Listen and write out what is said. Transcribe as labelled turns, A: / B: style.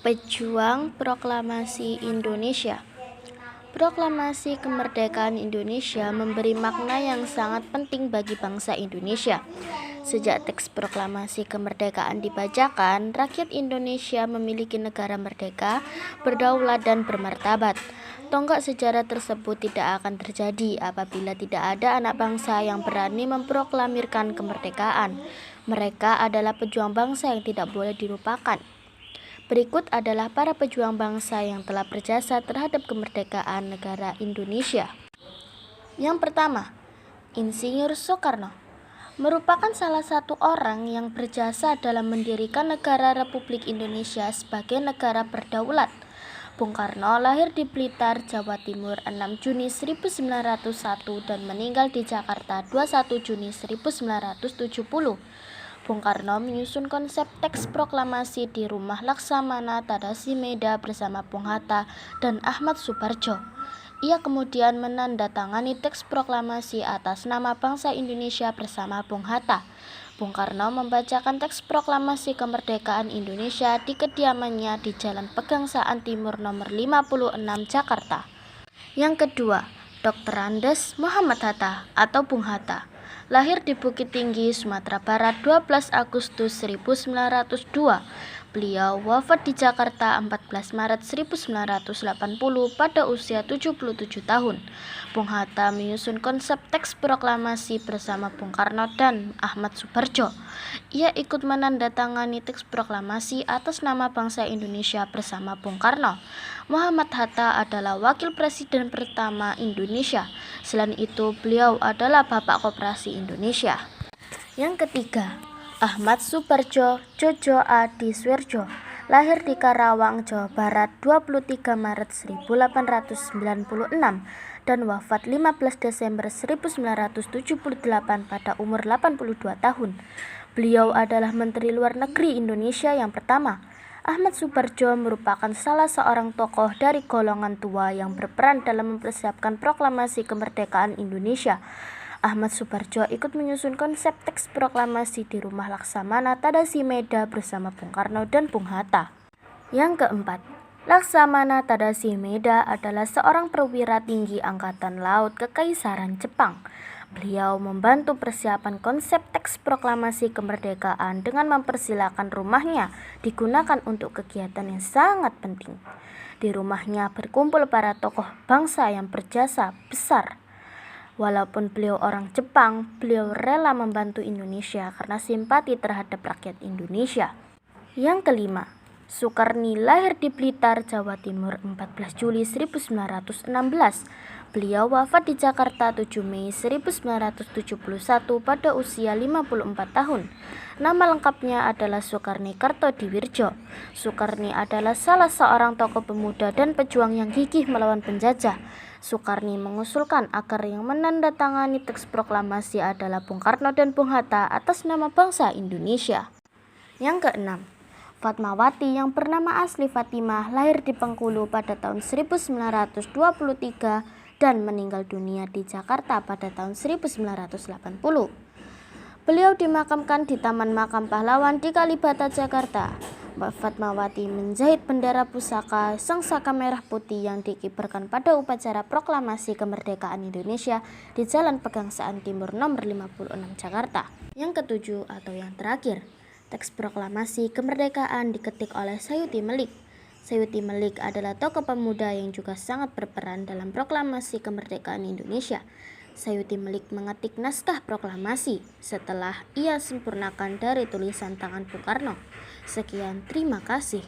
A: Pejuang Proklamasi Indonesia. Proklamasi kemerdekaan Indonesia memberi makna yang sangat penting bagi bangsa Indonesia. Sejak teks proklamasi kemerdekaan dibacakan, rakyat Indonesia memiliki negara merdeka, berdaulat dan bermartabat. Tonggak sejarah tersebut tidak akan terjadi apabila tidak ada anak bangsa yang berani memproklamirkan kemerdekaan. Mereka adalah pejuang bangsa yang tidak boleh dilupakan. Berikut adalah para pejuang bangsa yang telah berjasa terhadap kemerdekaan negara Indonesia. Yang pertama, Insinyur Soekarno merupakan salah satu orang yang berjasa dalam mendirikan negara Republik Indonesia sebagai negara berdaulat. Bung Karno lahir di Blitar, Jawa Timur 6 Juni 1901 dan meninggal di Jakarta 21 Juni 1970. Bung Karno menyusun konsep teks proklamasi di rumah Laksamana Tadasi Meda bersama Bung Hatta dan Ahmad Suparjo. Ia kemudian menandatangani teks proklamasi atas nama bangsa Indonesia bersama Bung Hatta. Bung Karno membacakan teks proklamasi kemerdekaan Indonesia di kediamannya di Jalan Pegangsaan Timur nomor 56 Jakarta. Yang kedua, Dr. Andes Muhammad Hatta atau Bung Hatta. Lahir di Bukit Tinggi, Sumatera Barat 12 Agustus 1902. Beliau wafat di Jakarta 14 Maret 1980 pada usia 77 tahun. Bung Hatta menyusun konsep teks proklamasi bersama Bung Karno dan Ahmad Suparjo. Ia ikut menandatangani teks proklamasi atas nama bangsa Indonesia bersama Bung Karno. Muhammad Hatta adalah wakil presiden pertama Indonesia. Selain itu, beliau adalah Bapak Koperasi Indonesia. Yang ketiga, Ahmad Suparjo Djojo Adi Suwirjo, lahir di Karawang, Jawa Barat 23 Maret 1896 dan wafat 15 Desember 1978 pada umur 82 tahun. Beliau adalah Menteri Luar Negeri Indonesia yang pertama. Ahmad Suparjo merupakan salah seorang tokoh dari golongan tua yang berperan dalam mempersiapkan proklamasi kemerdekaan Indonesia. Ahmad Suparjo ikut menyusun konsep teks proklamasi di rumah Laksamana Tadasi Meda bersama Bung Karno dan Bung Hatta. Yang keempat, Laksamana Tadasi Meda adalah seorang perwira tinggi Angkatan Laut Kekaisaran Jepang. Beliau membantu persiapan konsep teks proklamasi kemerdekaan dengan mempersilakan rumahnya digunakan untuk kegiatan yang sangat penting. Di rumahnya berkumpul para tokoh bangsa yang berjasa besar. Walaupun beliau orang Jepang, beliau rela membantu Indonesia karena simpati terhadap rakyat Indonesia. Yang kelima, Sukarni lahir di Blitar, Jawa Timur 14 Juli 1916. Beliau wafat di Jakarta 7 Mei 1971 pada usia 54 tahun. Nama lengkapnya adalah Sukarni Kartodiwirjo. Sukarni adalah salah seorang tokoh pemuda dan pejuang yang gigih melawan penjajah. Sukarni mengusulkan agar yang menandatangani teks proklamasi adalah Bung Karno dan Bung Hatta atas nama bangsa Indonesia. Yang keenam, Fatmawati yang bernama asli Fatimah lahir di Bengkulu pada tahun 1923 dan meninggal dunia di Jakarta pada tahun 1980. Beliau dimakamkan di Taman Makam Pahlawan di Kalibata, Jakarta. Fatmawati menjahit bendera pusaka sengsaka merah putih yang dikibarkan pada upacara proklamasi kemerdekaan Indonesia di Jalan Pegangsaan Timur nomor 56 Jakarta. Yang ketujuh atau yang terakhir, teks proklamasi kemerdekaan diketik oleh Sayuti Melik. Sayuti Melik adalah tokoh pemuda yang juga sangat berperan dalam proklamasi kemerdekaan Indonesia. Sayuti Melik mengetik naskah proklamasi setelah ia sempurnakan dari tulisan tangan Bung Karno. Sekian, terima kasih.